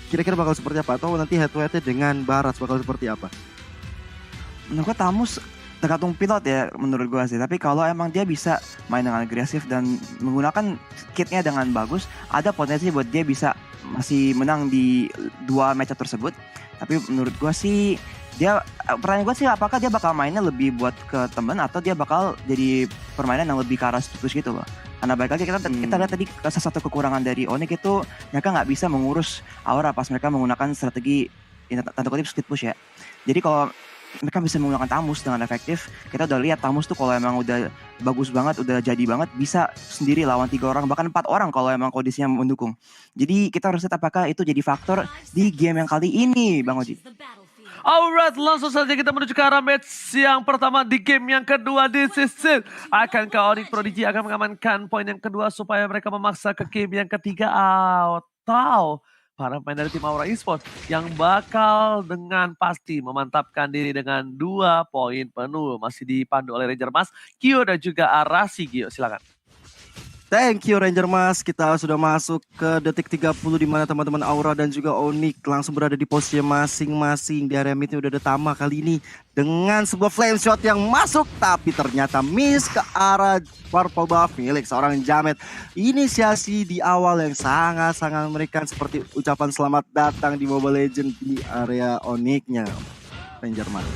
kira-kira bakal seperti apa? Atau nanti head to headnya dengan Barat bakal seperti apa? Menurut gue Tamus tergantung pilot ya menurut gue sih. Tapi kalau emang dia bisa main dengan agresif dan menggunakan kitnya dengan bagus, ada potensi buat dia bisa masih menang di 2 match tersebut. Tapi menurut gue sih dia, pertanyaan gue sih apakah dia bakal mainnya lebih buat ke temen atau dia bakal jadi permainan yang lebih ke arah push gitu loh. Karena balik lagi kita lihat tadi salah satu kekurangan dari Onyx itu mereka nggak bisa mengurus aura pas mereka menggunakan strategi tanda kutip split push ya. Jadi kalau mereka bisa menggunakan Tamus dengan efektif, kita udah lihat Tamus tuh kalau emang udah bagus banget, udah jadi banget, bisa sendiri lawan 3 orang, bahkan 4 orang kalau emang kondisinya mendukung. Jadi kita harus lihat apakah itu jadi faktor di game yang kali ini, Bang Oji. Alright, langsung saja kita menuju ke arah match yang pertama di game yang kedua di season. Akankah Onyx Prodigy akan mengamankan poin yang kedua supaya mereka memaksa ke game yang ketiga atau para pemain dari tim Aura Esports yang bakal dengan pasti memantapkan diri dengan 2 poin penuh. Masih dipandu oleh Ranger Mas, Gio dan juga Arasi. Gio, silakan. Thank you Ranger Mas, kita sudah masuk ke detik 30 di mana teman-teman Aura dan juga Onyx langsung berada di posisi masing-masing. Di area mid udah ada Tama kali ini dengan sebuah flame shot yang masuk tapi ternyata miss ke arah Purple Buff milik seorang Jamet. Inisiasi di awal yang sangat-sangat mengerikan seperti ucapan selamat datang di Mobile Legends di area Onyx-nya Ranger Mas.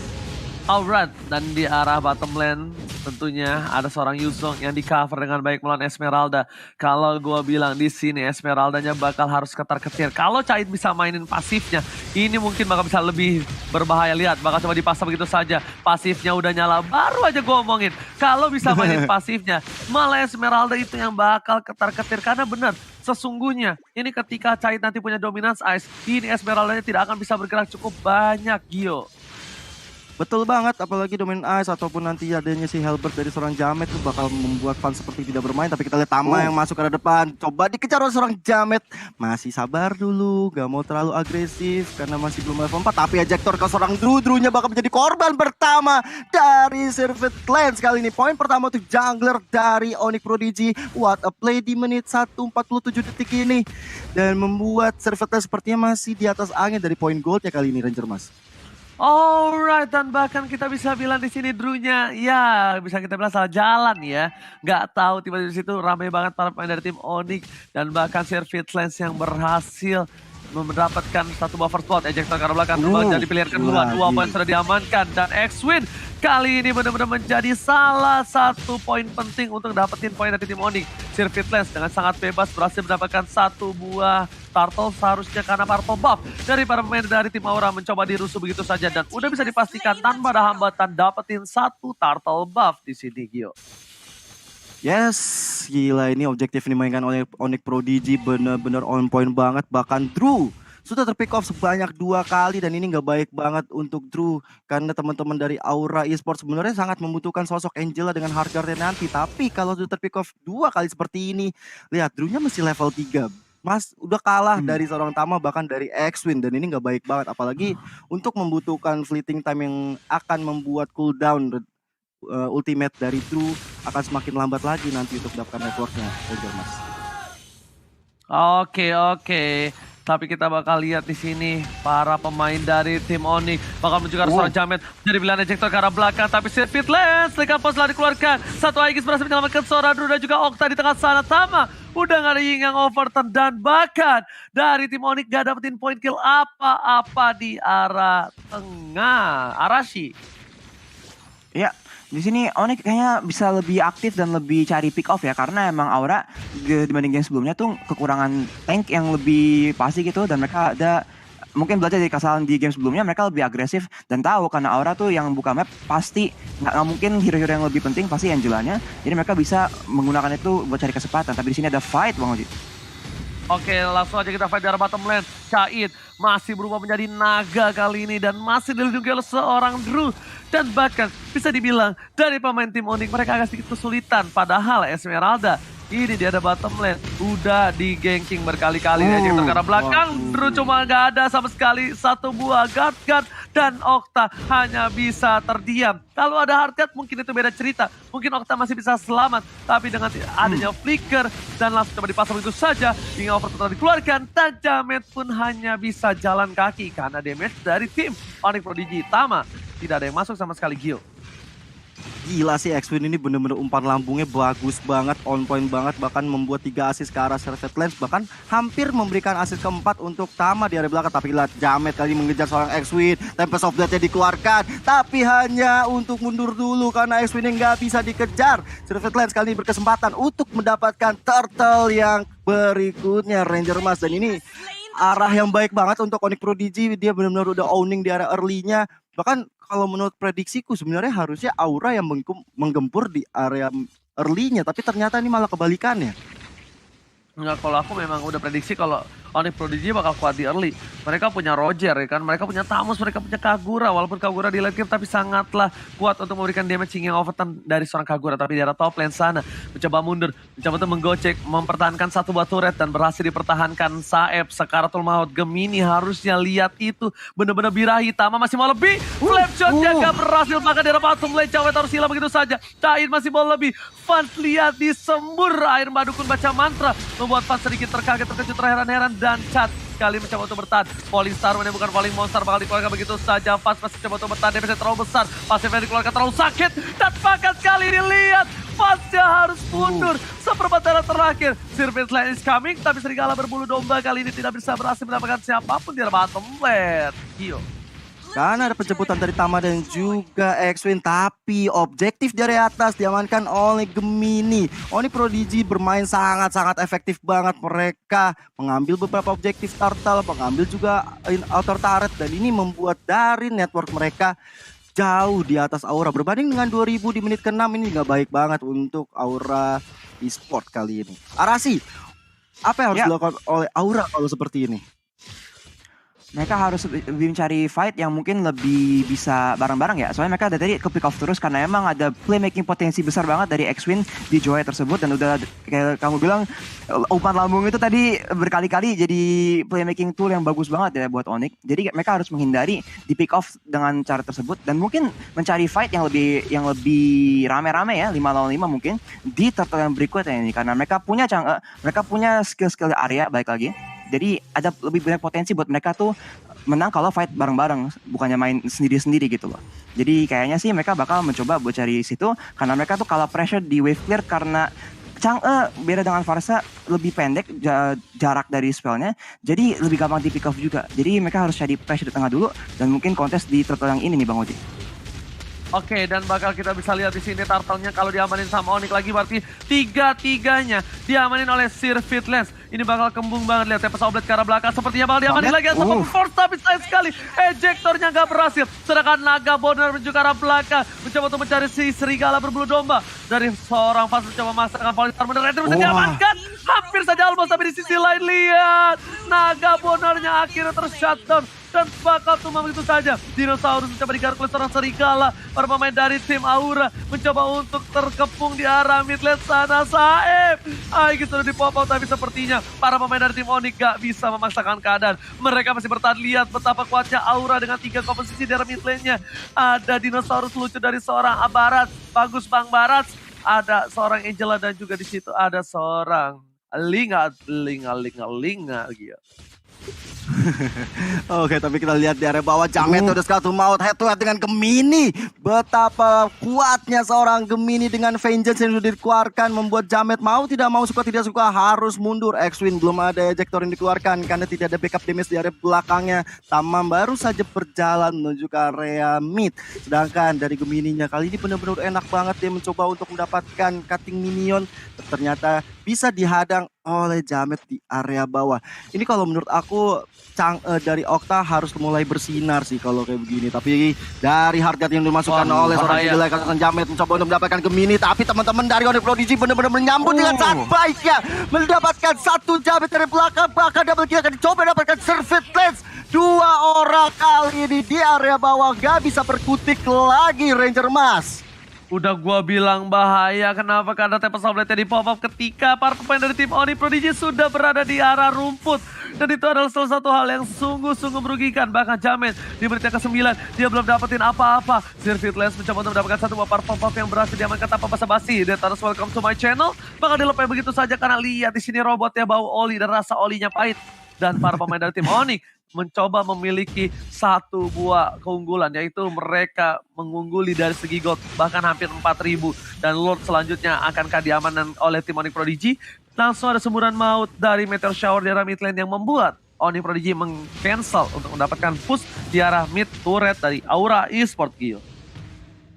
Alright, dan di arah bottom lane tentunya ada seorang Yuzong yang di cover dengan baik melawan Esmeralda. Kalau gue bilang di sini Esmeraldanya bakal harus ketar-ketir. Kalau Cait bisa mainin pasifnya, ini mungkin bakal bisa lebih berbahaya. Lihat, bakal coba dipasang begitu saja. Pasifnya udah nyala, baru aja gue omongin. Kalau bisa mainin pasifnya, malah Esmeralda itu yang bakal ketar-ketir. Karena benar, sesungguhnya ini ketika Cait nanti punya dominance ice, ini Esmeraldanya tidak akan bisa bergerak cukup banyak, Gio. Betul banget, apalagi domain ice ataupun nanti adanya si Halberd dari seorang Jamet itu bakal membuat fans seperti tidak bermain. Tapi kita lihat Tama yang masuk ke depan, coba dikejar oleh seorang Jamet. Masih sabar dulu, gak mau terlalu agresif karena masih belum level 4. Tapi ejector ke seorang Drew-nya bakal menjadi korban pertama dari Servet Clans kali ini. Poin pertama untuk jungler dari Onyx Prodigy. What a play di menit 1:47 detik ini. Dan membuat Servet Clans sepertinya masih di atas angin dari poin goldnya kali ini Ranger Mas. Alright, dan bahkan kita bisa bilang di sini Drew-nya ya bisa kita bilang salah jalan ya. Nggak tahu tiba-tiba di situ ramai banget para pemain dari tim Onyx dan bahkan Servet Clans yang berhasil mendapatkan satu buffer spot. Ejector ke arah belakang jadi pilihan kedua. 2 poin sudah diamankan dan X-Win kali ini benar-benar menjadi salah satu poin penting untuk dapetin poin dari tim Onyx. Servet Clans dengan sangat bebas berhasil mendapatkan 1 buah turtle seharusnya karena purple buff dari para pemain dari tim Aura mencoba dirusuh begitu saja dan udah bisa dipastikan tanpa ada hambatan dapetin 1 turtle buff di sini, Gio. Yes, gila ini objektif yang dimainkan oleh Onyx Prodigy bener-bener on point banget. Bahkan Drew sudah terpick off sebanyak 2 kali dan ini nggak baik banget untuk Drew. Karena teman-teman dari Aura Esports sebenarnya sangat membutuhkan sosok Angela dengan hardguard-nya nanti. Tapi kalau sudah terpick off 2 kali seperti ini, lihat Drew-nya masih level 3. Mas udah kalah dari seorang Tama bahkan dari X-Win dan ini nggak baik banget. Apalagi untuk membutuhkan fleeting time yang akan membuat cooldown ultimate dari Drew akan semakin lambat lagi nanti untuk mendapatkan networknya, Mas. Oke. Tapi kita bakal lihat di sini para pemain dari tim Onyx bakal menuju ke arah seorang Jamet dari pilihan ejector ke arah belakang. Tapi Servet Clans dekat pos telah dikeluarkan. Satu Aegis berhasil menyelamatkan seorang Drew dan juga Okta di tengah sana. Tama udah gak ada Ying yang overturn dan bahkan dari tim Onyx gak dapetin point kill apa-apa di arah tengah. Arashi. Ya, di sini Onyx kayaknya bisa lebih aktif dan lebih cari pick off ya, karena emang Aura dibanding game sebelumnya tuh kekurangan tank yang lebih pasti gitu, dan mereka ada mungkin belajar dari kesalahan di game sebelumnya, mereka lebih agresif dan tahu karena Aura tuh yang buka map pasti nggak mungkin hero-hero yang lebih penting pasti Angelanya, jadi mereka bisa menggunakan itu buat cari kesempatan. Tapi di sini ada fight, Bang Oji. Oke, langsung aja kita fight di arah bottom lane. Cait masih berubah menjadi naga kali ini dan masih dilindungi oleh seorang Drew. Dan bahkan bisa dibilang dari pemain tim Onyx mereka agak sedikit kesulitan. Padahal Esmeralda ini di ada bottom lane udah di ganking berkali-kali. Ejector ke arah belakang, Drew cuma gak ada sama sekali 1 buah guard dan Okta hanya bisa terdiam. Kalau ada Hardcat mungkin itu beda cerita. Mungkin Okta masih bisa selamat, tapi dengan adanya flicker dan langsung coba dipasang begitu saja, hingga over total dikeluarkan, dan Jamet pun hanya bisa jalan kaki karena damage dari tim Onyx Prodigy. Tama, tidak ada yang masuk sama sekali Gio. Gila sih, X-Win ini bener-bener umpan lambungnya bagus banget, on point banget, bahkan membuat 3 assist ke arah Servet Lens, bahkan hampir memberikan assist keempat untuk Tama di area belakang. Tapi lihat Jamet kali mengejar seorang X-Win, Tempest of Death-nya dikeluarkan, tapi hanya untuk mundur dulu karena X-Win yang nggak bisa dikejar. Servet Lens kali ini berkesempatan untuk mendapatkan turtle yang berikutnya, Ranger Mas, dan ini arah yang baik banget untuk Onyx Prodigy. Dia benar-benar udah owning di area early-nya. Bahkan kalau menurut prediksiku sebenarnya harusnya Aura yang menggempur di area early-nya, tapi ternyata ini malah kebalikannya. Enggak, kalau aku memang udah prediksi kalau Onyx Prodigy bakal kuat di early. Mereka punya Roger ya kan, mereka punya Tamus, mereka punya Kagura. Walaupun Kagura di late game tapi sangatlah kuat untuk memberikan damage hingga overturn dari seorang Kagura. Tapi di arah top lane sana mencoba mundur, mencoba untuk menggocek, mempertahankan satu buah turret dan berhasil dipertahankan Saeb. Sekaratul Maut, Gemini harusnya lihat itu benar-benar birahi. Tama masih mau lebih, flap shot jaga berhasil, maka di arah bottom lane Cawet harus hilang begitu saja. Cain masih mau lebih, Fans lihat disembur air madu kun baca mantra, membuat Fans sedikit terkaget, terkejut, terheran-heran, dan Cat kali mencoba untuk bertahan. Falling Star menemukan Falling Monster bakal dikeluarkan begitu saja. Fast masih coba untuk bertahan, damage terlalu besar, pasifnya dikeluarkan terlalu sakit, dan bahkan kali dilihat Fastnya harus mundur seperempat darah terakhir. Serpent Lane is coming, tapi serigala berbulu domba kali ini tidak bisa berhasil mendapatkan siapapun di bottom lane. Gio. Karena ada penjemputan dari Tama dan juga X-Win, tapi objektif dari atas diamankan oleh Gemini. Onyx Prodigy bermain sangat-sangat efektif banget. Mereka mengambil beberapa objektif turtle, mengambil juga outer turret, dan ini membuat dari network mereka jauh di atas Aura. Berbanding dengan 2000 di menit ke-6, ini nggak baik banget untuk Aura Esport kali ini. Arasi, apa yang harus dilakukan oleh Aura kalau seperti ini? Mereka harus lebih mencari fight yang mungkin lebih bisa bareng-bareng ya. Soalnya mereka dari tadi ke pick off terus karena emang ada playmaking potensi besar banget dari X-Win di Joy tersebut. Dan udah kayak kamu bilang, umpan lambung itu tadi berkali-kali jadi playmaking tool yang bagus banget ya buat Onyx. Jadi mereka harus menghindari di pick off dengan cara tersebut. Dan mungkin mencari fight yang lebih rame-rame ya, 5 lawan 5 mungkin di turtle yang berikutnya ini. Karena mereka punya skill-skill area baik lagi. Jadi ada lebih banyak potensi buat mereka tuh menang kalau fight bareng-bareng, bukannya main sendiri-sendiri gitu loh. Jadi kayaknya sih mereka bakal mencoba buat cari situ, karena mereka tuh kalah pressure di wave clear karena Chang'e beda dengan Varsa lebih pendek jarak dari spellnya, jadi lebih gampang di pick off juga. Jadi mereka harus cari pressure di tengah dulu dan mungkin kontes di turtle yang ini nih Bang Oji. Oke, dan bakal kita bisa lihat di sini turtle-nya kalau diamanin sama Onyx lagi berarti tiga-tiganya diamanin oleh Serpent Lens. Ini bakal kembung banget, lihat Tempest of Blade ke arah belakang, sepertinya bakal diamanin lagi sama Force, tapi sayang sekali ejektornya nggak berhasil. Sedangkan Naga Boner menuju ke arah belakang, mencoba untuk mencari si serigala berbulu domba dari seorang Fast, mencoba memasakkan Falling Star Boner, bisa diamankan. Hampir saja almost, tapi di sisi lain lihat Naga Bonernya akhirnya tershutdown dan bakal tumbang begitu saja. Dinosaurus mencoba digaruk oleh seorang serigala. Para pemain dari tim Aura mencoba untuk terkepung di arah mid lane sana. Saeb Aiki sudah dipop-out, tapi sepertinya para pemain dari tim Onyx gak bisa memaksakan keadaan. Mereka masih bertahan. Lihat betapa kuatnya Aura dengan 3 komposisi di arah mid lane-nya. Ada Dinosaurus lucu dari seorang Abarat, bagus Bang Barat. Ada seorang Angela dan juga di situ ada seorang Linga gitu. Oke, tapi kita lihat di area bawah, Jamet udah sekali maut head to head dengan Gemini. Betapa kuatnya seorang Gemini dengan Vengeance yang sudah dikeluarkan, membuat Jamet mau tidak mau, suka tidak suka harus mundur. X-Win belum ada ejector yang dikeluarkan karena tidak ada backup damage di area belakangnya. Tamam baru saja berjalan menuju ke area mid. Sedangkan dari Gemininya kali ini benar-benar enak banget, dia mencoba untuk mendapatkan cutting minion, ternyata bisa dihadang oleh Jamet di area bawah. Ini kalau menurut aku Chang'e dari Okta harus mulai bersinar sih kalau kayak begini. Tapi dari hardcat yang dimasukkan oleh seorang Gila kasasan Jamet mencoba untuk mendapatkan Gemini, tapi teman-teman dari Onyx Prodigy benar-benar menyambut dengan sangat baiknya, mendapatkan satu Jamet dari belakang, bahkan double kill akan dicoba mendapatkan Serpent Lens. 2 orang kali ini di area bawah, gak bisa berkutik lagi Ranger Mas. Udah gua bilang bahaya, kenapa? Karena Tempest of Blade di pop up ketika para pemain dari tim Onyx Prodigy sudah berada di arah rumput. Dan itu adalah salah satu hal yang sungguh-sungguh merugikan. Bahkan Jamet di menit yang ke-9 dia belum dapetin apa-apa. Sirfit Lens mencoba untuk mendapatkan satu buah pop up yang berhasil diamankan tanpa basa-basi. Detaros, welcome to my channel. Bakal dilepai begitu saja karena lihat di sini robotnya bau oli dan rasa olinya pahit. Dan para pemain dari tim Onyx mencoba memiliki satu buah keunggulan, yaitu mereka mengungguli dari segi gold bahkan hampir 4.000, dan Lord selanjutnya akankah diamankan oleh tim Onyx Prodigy. Langsung ada semburan maut dari Meteor Shower di arah mid lane yang membuat Onyx Prodigy meng-cancel untuk mendapatkan push di arah mid turret dari Aura Esports Gio.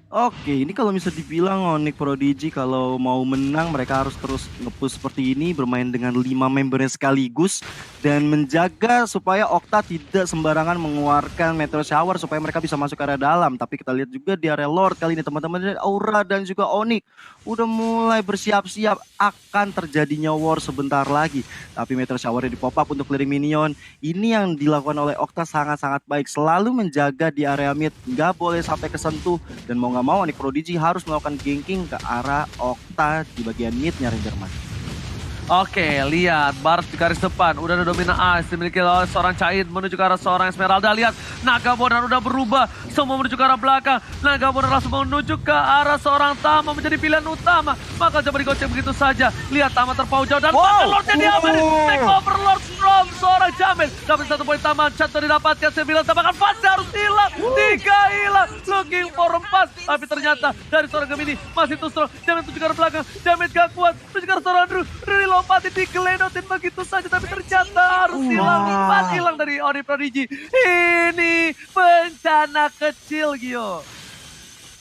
Oke, ini kalau bisa dibilang Onyx Prodigy kalau mau menang mereka harus terus nge-push seperti ini, bermain dengan 5 membernya sekaligus dan menjaga supaya Okta tidak sembarangan mengeluarkan Meteor Shower supaya mereka bisa masuk ke area dalam. Tapi kita lihat juga di area Lord kali ini teman-teman dari Aura dan juga Onyx udah mulai bersiap-siap akan terjadinya war sebentar lagi. Tapi Meteor Shower di pop up untuk clearing minion, ini yang dilakukan oleh Okta sangat-sangat baik, selalu menjaga di area mid, nggak boleh sampai kesentuh, dan mau nggak mau Onyx Prodigy harus melakukan ganking ke arah Okta di bagian midnya Ranger Mas. Oke, lihat Bart di garis depan, udah ada dominan Ice dimiliki oleh seorang Caid menuju ke arah seorang Esmeralda. Lihat, Naga Bonar udah berubah, semua menuju ke arah belakang. Naga Bonar langsung menuju ke arah seorang Tama menjadi pilihan utama. Maka coba digocek begitu saja. Lihat Tama terpaut jauh dan bahkan Lordnya diamankan. Take over Lord from seorang Jamin. Dapat 1 poin Tama, Chato didapatkan 9, bahkan Fazia harus hilang. 3 hilang, looking for 4. Tapi ternyata dari seorang Gemini masih too strong. Jamin menuju ke arah belakang, Jamin gak kuat. Menuju ke arah seorang Drew, lompatin di gelenotin begitu saja, tapi ternyata harus hilang. 4 hilang dari Onyx Prodigy. Ini bencana kecil, Gio.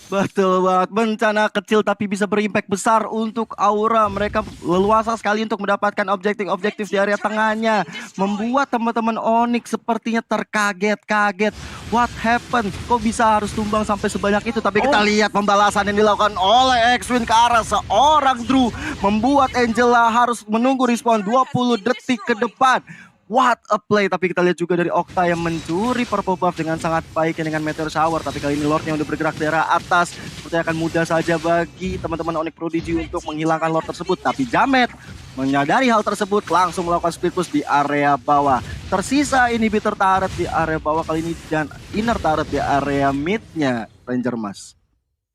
Betul banget, bencana kecil tapi bisa berimpact besar untuk Aura. Mereka leluasa sekali untuk mendapatkan objektif-objektif di area tengahnya, membuat teman-teman Onyx sepertinya terkaget-kaget. What happened? Kok bisa harus tumbang sampai sebanyak itu? Tapi kita lihat pembalasan yang dilakukan oleh X-Wing ke arah seorang Drew, membuat Angela harus menunggu respon 20 detik ke depan. What a play, tapi kita lihat juga dari Okta yang mencuri purple buff dengan sangat baik dengan Meteor Shower. Tapi kali ini Lord yang udah bergerak dari arah atas, sepertinya akan mudah saja bagi teman-teman Onyx Prodigy untuk menghilangkan Lord tersebut. Tapi Jamet menyadari hal tersebut, langsung melakukan split push di area bawah. Tersisa inhibitor turret di area bawah kali ini dan inner turret di area midnya Ranger Mas.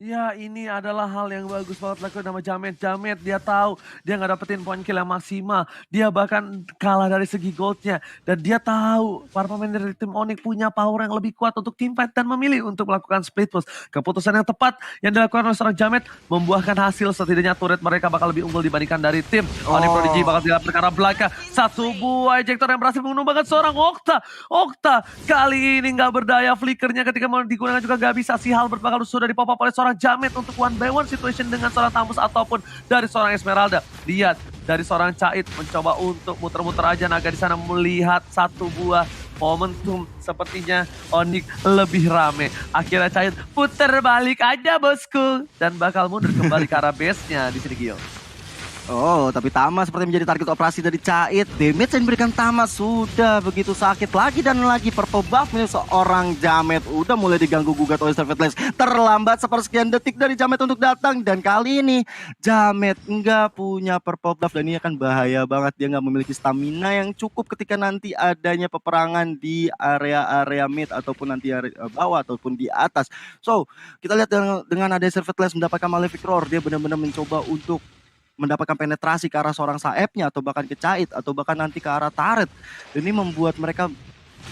Ya, ini adalah hal yang bagus banget lakukan sama Jamet. Jamet dia tahu dia nggak dapetin poin kill yang maksimal. Dia bahkan kalah dari segi goldnya. Dan dia tahu para pemain dari tim Onyx punya power yang lebih kuat untuk team fight dan memilih untuk melakukan split push. Keputusan yang tepat yang dilakukan oleh seorang Jamet membuahkan hasil, setidaknya turret mereka bakal lebih unggul dibandingkan dari tim Onyx Prodigy. Bakal tidak perkara belakang. Satu buah ejector yang berhasil menumbangkan seorang Okta. Okta kali ini nggak berdaya, flickernya ketika mau digunakan juga nggak bisa. Si Halbert bakal sudah dipop up oleh seorang Jamet untuk 1-by-1 situation dengan seorang Tamus ataupun dari seorang Esmeralda. Lihat dari seorang Caid mencoba untuk muter-muter aja. Naga di sana melihat satu buah momentum, sepertinya Onyx lebih rame. Akhirnya Caid puter balik aja bosku dan bakal mundur kembali ke arah base-nya di sini Gio. Oh, tapi Tama seperti menjadi target operasi dari Caid. Damage yang diberikan Tama sudah begitu sakit lagi dan lagi. Purple buff milik seorang Jamet udah mulai diganggu gugat oleh Sirfit Lens. Terlambat sepersekian detik dari Jamet untuk datang. Dan kali ini Jamet nggak punya purple buff dan ini akan bahaya banget. Dia nggak memiliki stamina yang cukup ketika nanti adanya peperangan di area-area mid ataupun nanti area bawah ataupun di atas. So, kita lihat dengan ada Sirfit Lens mendapatkan Malefic Roar, dia benar-benar mencoba untuk mendapatkan penetrasi ke arah seorang Saepnya atau bahkan ke Caid atau bahkan nanti ke arah turret. Ini membuat mereka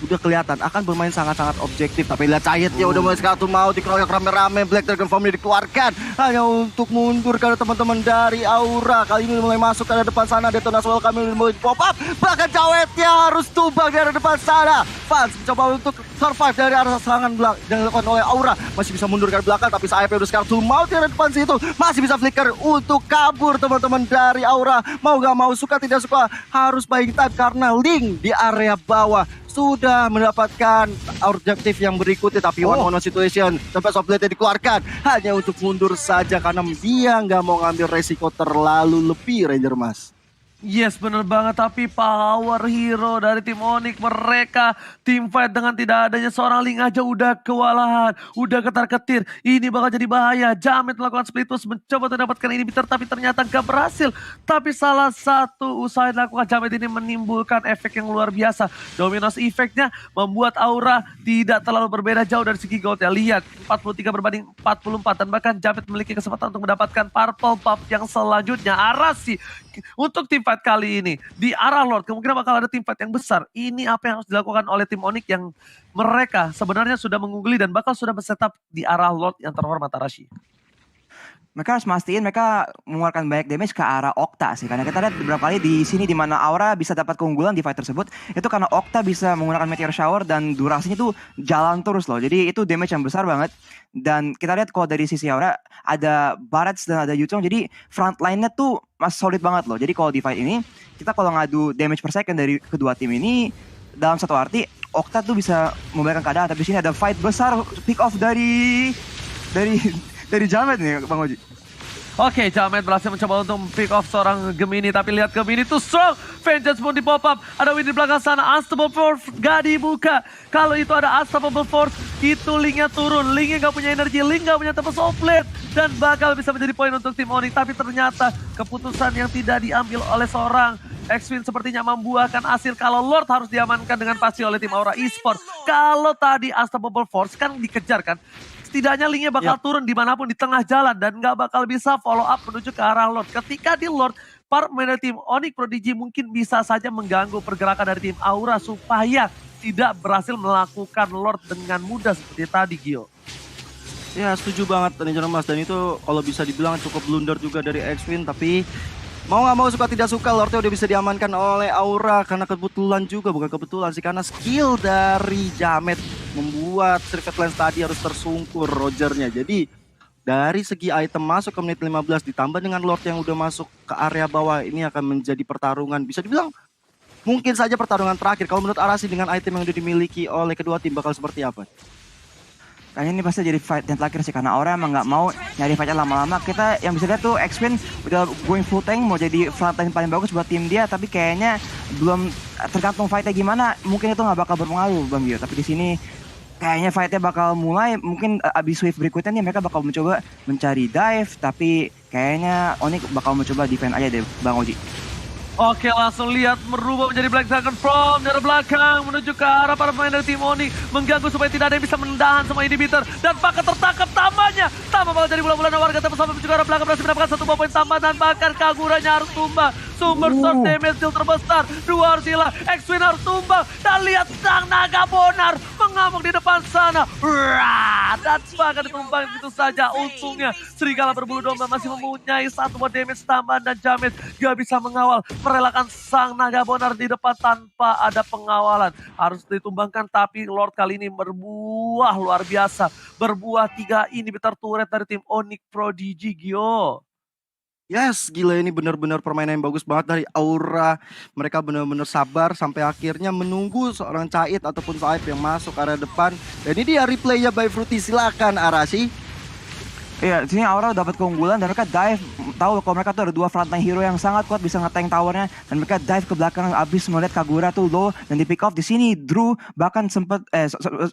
udah kelihatan akan bermain sangat-sangat objektif. Tapi lihat Caid ya udah mulai sekali mau dikeroyok rame-rame. Black Dragon Family dikeluarkan hanya untuk mundur karena teman-teman dari Aura kali ini mulai masuk ke arah depan sana. Detonas welcome mulai pop up, bahkan Caidnya harus tumbang dari depan sana. Fans mencoba untuk survive dari arah serangan belakang yang dilakukan oleh Aura, masih bisa mundur ke belakang tapi Saep udah sekarang tuh mau di depan situ, masih bisa flicker untuk kabur teman-teman dari Aura. Mau gak mau, suka tidak suka harus buying time karena Link di area bawah sudah mendapatkan objektif yang berikutnya. Tapi one on one situation, Tempest of Blade dikeluarkan hanya untuk mundur saja karena dia nggak mau ngambil resiko terlalu lebih Ranger Mas. Yes, bener banget. Tapi power hero dari tim Onyx, mereka tim fight dengan tidak adanya seorang Ling aja udah kewalahan, udah ketar-ketir. Ini bakal jadi bahaya. Jamet melakukan split push, mencoba untuk mendapatkan inhibitor, tapi ternyata gak berhasil. Tapi salah satu usaha yang dilakukan Jamet ini menimbulkan efek yang luar biasa. Dominos efeknya membuat Aura tidak terlalu berbeda jauh dari segi gold ya. Lihat, 43 berbanding 44. Dan bahkan Jamet memiliki kesempatan untuk mendapatkan purple buff yang selanjutnya. Arasi untuk tim fight kali ini di arah Lord kemungkinan bakal ada tim fight yang besar. Ini apa yang harus dilakukan oleh tim Onyx yang mereka sebenarnya sudah mengungguli dan bakal sudah bersetup di arah Lord yang terhormat Arashi. Mereka harus mastiin mereka mengeluarkan banyak damage ke arah Okta sih. Karena kita lihat beberapa kali di sini di mana Aura bisa dapat keunggulan di fight tersebut. Itu karena Okta bisa menggunakan Meteor Shower dan durasinya tuh jalan terus loh. Jadi itu damage yang besar banget. Dan kita lihat kalau dari sisi Aura ada Barats dan ada Yutong. Jadi front line-nya tuh masih solid banget loh. Jadi kalau di fight ini kita kalau ngadu damage per second dari kedua tim ini dalam satu arti Okta tuh bisa membaikkan keadaan. Tapi di sini ada fight besar pick off dari Jamet nih Bang Oji. Oke, Jamet berhasil mencoba untuk pick off seorang Gemini, tapi lihat Gemini itu strong. Vengeance pun di pop up. Ada Win di belakang sana, Unstoppable Force gak dibuka. Kalau itu ada Unstoppable Force, itu Lingnya turun. Lingnya gak punya energi, Ling gak punya Tempest of Blade. Dan bakal bisa menjadi poin untuk tim Onyx. Tapi ternyata keputusan yang tidak diambil oleh seorang X-Win sepertinya membuahkan hasil. Kalau Lord harus diamankan dengan pasti oleh tim Aura Esports. Kalau tadi Unstoppable Force kan dikejar kan. Setidaknya Lingnya bakal turun dimanapun di tengah jalan dan nggak bakal bisa follow up menuju ke arah Lord. Ketika di Lord, para pemain tim Onyx Prodigy mungkin bisa saja mengganggu pergerakan dari tim Aura supaya tidak berhasil melakukan Lord dengan mudah seperti tadi, Gio. Ya setuju banget Ranger Mas, dan itu kalau bisa dibilang cukup blunder juga dari X-Win, tapi mau nggak mau suka tidak suka Lordnya udah bisa diamankan oleh Aura karena kebetulan juga, bukan kebetulan sih, karena skill dari Jamet membuat Circuit Lens tadi harus tersungkur Rogernya. Jadi dari segi item masuk ke menit 15 ditambah dengan Lord yang udah masuk ke area bawah, ini akan menjadi pertarungan bisa dibilang mungkin saja pertarungan terakhir. Kalau menurut Arasi dengan item yang udah dimiliki oleh kedua tim bakal seperti apa? Kayaknya ini pasti jadi fight yang terakhir sih, karena Aura emang nggak mau nyari fightnya lama-lama. Kita yang bisa lihat tuh X-Win udah going full tank, mau jadi frontline paling bagus buat tim dia, tapi kayaknya belum tergantung fightnya gimana. Mungkin itu nggak bakal berpengaruh Bang Gio, tapi di sini kayaknya fightnya bakal mulai. Mungkin abis wave berikutnya nih mereka bakal mencoba mencari dive, tapi kayaknya Onyx bakal mencoba defend aja deh Bang Oji. Oke, langsung lihat merubah menjadi Black Dragon from dari belakang menuju ke arah para pemain dari tim Onyx, mengganggu supaya tidak ada yang bisa menahan semua inhibitor dan bahkan tertangkap tamanya. Tama bakal jadi bola-bola warga tapi sampai menuju ke arah belakang berhasil mendapatkan satu poin tambah dan bahkan Kaguranya harus tumbang. Sumber source damage skill terbesar, dua harus hilang, X-Win harus tumbang dan lihat sang naga bonar mengamuk di depan sana. Dan bahkan ditumbang begitu saja. Untungnya Serigala berbulu domba masih mempunyai satu buat damage tambahan dan Jamet gak bisa mengawal, merelakan sang naga bonar di depan tanpa ada pengawalan. Harus ditumbangkan tapi Lord kali ini berbuah luar biasa. Berbuah 3 inhibitor turret dari tim Onyx Prodigy, Gio. Yes, gila ini benar-benar permainan yang bagus banget dari Aura. Mereka benar-benar sabar sampai akhirnya menunggu seorang Cait ataupun Saib yang masuk area depan. Dan ini dia replaynya by Fruity, silakan Arasi. Iya, di sini Aura dapat keunggulan dan mereka dive. Tahu kalau mereka tuh ada 2 frontline hero yang sangat kuat bisa nge-tank towernya, dan mereka dive ke belakang abis melihat Kagura tuh low dan di pick off. Di sini Drew bahkan sempat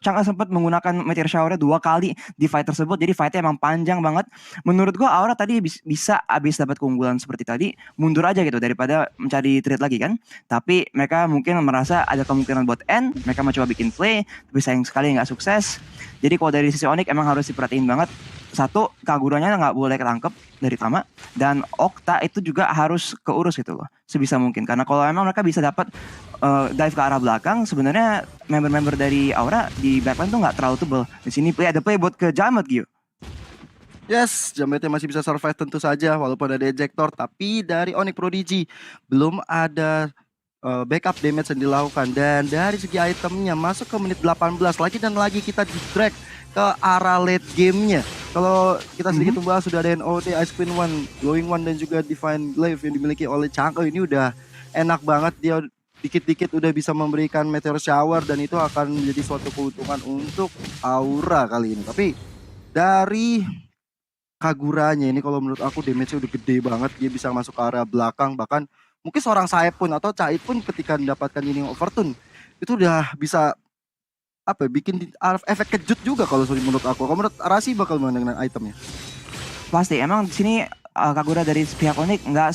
Chang'e sempat menggunakan Meteor Shower-nya 2 kali di fight tersebut. Jadi fightnya emang panjang banget. Menurut gua Aura tadi bisa abis dapat keunggulan seperti tadi mundur aja gitu daripada mencari trade lagi kan. Tapi mereka mungkin merasa ada kemungkinan buat end, mereka mencoba bikin play, tapi sayang sekali nggak sukses. Jadi kalau dari sisi Onyx emang harus diperhatiin banget. Satu, Kaguranya nggak boleh ketangkep dari Tama, dan Okta itu juga harus keurus gitu loh sebisa mungkin, karena kalau emang mereka bisa dapat dive ke arah belakang, sebenarnya member-member dari Aura di backline tuh nggak terlalu tebel. Di sini ada play buat ke Jamet Gio. Yes, Jametnya masih bisa survive tentu saja walaupun ada ejector, tapi dari Onyx Prodigy belum ada backup damage yang dilakukan. Dan dari segi itemnya masuk ke menit 18 lagi dan lagi kita di drag ke arah late gamenya. Kalau kita sedikit membahas sudah ada NOD, Ice Queen One, Glowing One dan juga Divine Glaive yang dimiliki oleh Chang'e. Ini udah enak banget, dia dikit-dikit udah bisa memberikan Meteor Shower dan itu akan menjadi suatu keuntungan untuk Aura kali ini. Tapi dari Kaguranya ini kalau menurut aku damage-nya udah gede banget, dia bisa masuk ke area belakang, bahkan mungkin seorang Saeb pun atau Cai pun ketika mendapatkan ini overtune itu udah bisa apa ya, bikin efek kejut juga kalau menurut aku. Kalau menurut Rasi bakal mana dengan itemnya? Pasti emang di sini Kagura dari pihak Onyx nggak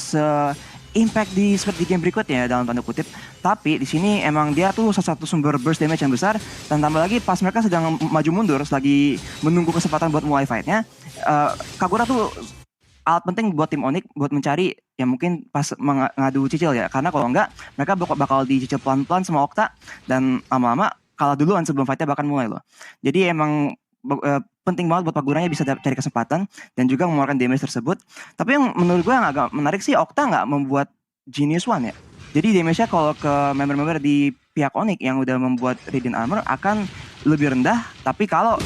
impact di seperti game berikutnya dalam tanda kutip, tapi di sini emang dia tuh salah satu sumber burst damage yang besar, dan tambah lagi pas mereka sedang maju mundur lagi menunggu kesempatan buat mulai fightnya, Kagura tuh alat penting buat tim Onyx buat mencari ya mungkin pas mengadu cicil ya, karena kalau enggak mereka bakal dicicil pelan-pelan sama Okta dan lama-lama kalah duluan sebelum fightnya bahkan mulai loh. Jadi emang penting banget buat Kaguranya bisa cari kesempatan dan juga mengeluarkan damage tersebut. Tapi yang menurut gue yang agak menarik sih, Okta nggak membuat Genius One ya. Jadi damage-nya kalau ke member-member di pihak Onyx yang udah membuat Radiant Armor akan lebih rendah. Tapi kalau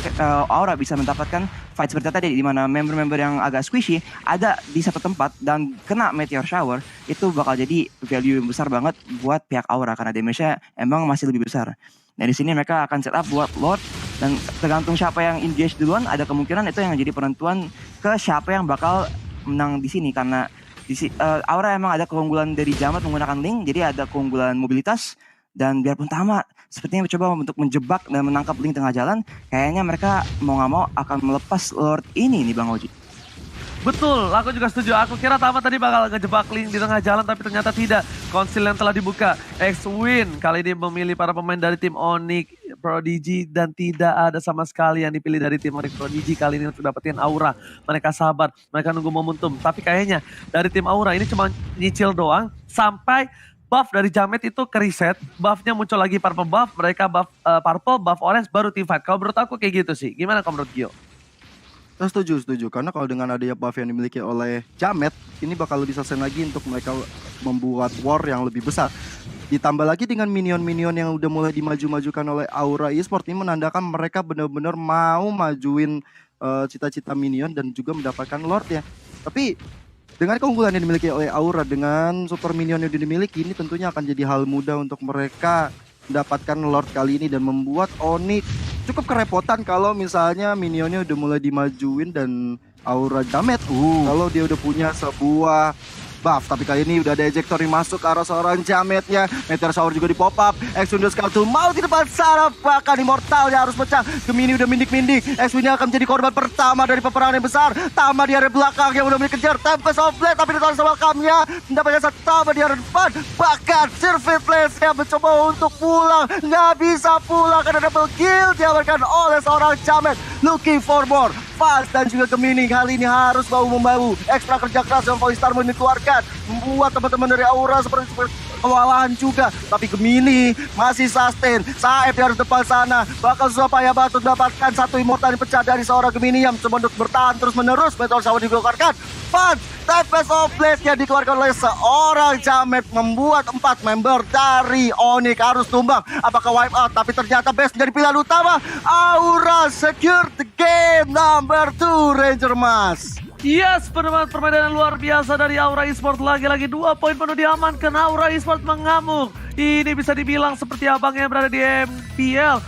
Aura bisa mendapatkan fight seperti tadi, di mana member-member yang agak squishy ada di satu tempat dan kena Meteor Shower, itu bakal jadi value yang besar banget buat pihak Aura karena damage-nya emang masih lebih besar. Nah di sini mereka akan setup buat Lord, dan tergantung siapa yang engage duluan, ada kemungkinan itu yang jadi penentuan ke siapa yang bakal menang di sini, karena Aura emang ada keunggulan dari Jamat menggunakan Link, jadi ada keunggulan mobilitas, dan biarpun Tama sepertinya mencoba untuk menjebak dan menangkap Link tengah jalan, kayaknya mereka mau nggak mau akan melepas Lord ini nih Bang Oji. Betul, aku juga setuju. Aku kira Tama tadi bakal ngejebak Link di tengah jalan, tapi ternyata tidak. Konsil yang telah dibuka. X-Win kali ini memilih para pemain dari tim Onyx Prodigy, dan tidak ada sama sekali yang dipilih dari tim Onyx Prodigy kali ini untuk dapetin Aura. Mereka sabar, mereka nunggu momentum. Tapi kayaknya dari tim Aura ini cuma nyicil doang sampai buff dari Jamet itu ke reset. Buffnya muncul lagi purple buff, mereka buff purple, buff orange, baru team fight. Kalau menurut aku kayak gitu sih. Gimana kalau menurut Gio? Setuju. Karena kalau dengan adanya buff yang dimiliki oleh Jamet, ini bakal lebih selesai lagi untuk mereka membuat war yang lebih besar. Ditambah lagi dengan minion-minion yang udah mulai dimaju-majukan oleh Aura Esports, ini menandakan mereka benar-benar mau majuin cita-cita minion dan juga mendapatkan Lord ya. Tapi dengan keunggulan yang dimiliki oleh Aura, dengan super minion yang dimiliki, ini tentunya akan jadi hal mudah untuk mereka mendapatkan Lord kali ini dan membuat Onyx cukup kerepotan kalau misalnya minionnya udah mulai dimajuin dan Aura Jamet kalau dia udah punya sebuah buff. Tapi kali ini udah ada ejector yang masuk ke arah seorang Jametnya. Meteor Shower juga di pop up. X-Win Skartu mau di depan sana, bahkan Immortalnya harus pecah. Gemini udah mindik-mindik. X-Win akan menjadi korban pertama dari peperangan yang besar. Tama di area belakang yang udah dikejar Tempest of Blade, tapi ditolak sama Kamnya. Mendapatkan satu Tama di area depan. Bahkan Sirvit Lance yang mencoba untuk pulang, nggak bisa pulang karena double kill diamankan oleh seorang Jamet. Looking for more. Fast dan juga Gemini kali ini harus bahu-membahu. Ekstra kerja keras yang Polistar dikeluarkan, membuat teman-teman dari Aura seperti kewalahan juga. Tapi Gemini masih sustain. Saeb di harus depan sana, bakal susah payah banget mendapatkan satu immortal yang pecah dari seorang Gemini yang mencoba untuk bertahan terus menerus. Meteor Shower dikeluarkan. Fun, Tempest of Blade yang dikeluarkan oleh seorang Jamet, membuat 4 member dari Onyx harus tumbang. Apakah wipe out? Tapi ternyata best menjadi pilihan utama. Aura secure the game number 2 Ranger Mas. Yes, permainan luar biasa dari Aura Esports. Lagi-lagi 2 poin penuh diamankan. Aura Esports mengamuk. Ini bisa dibilang seperti abangnya berada di MPL.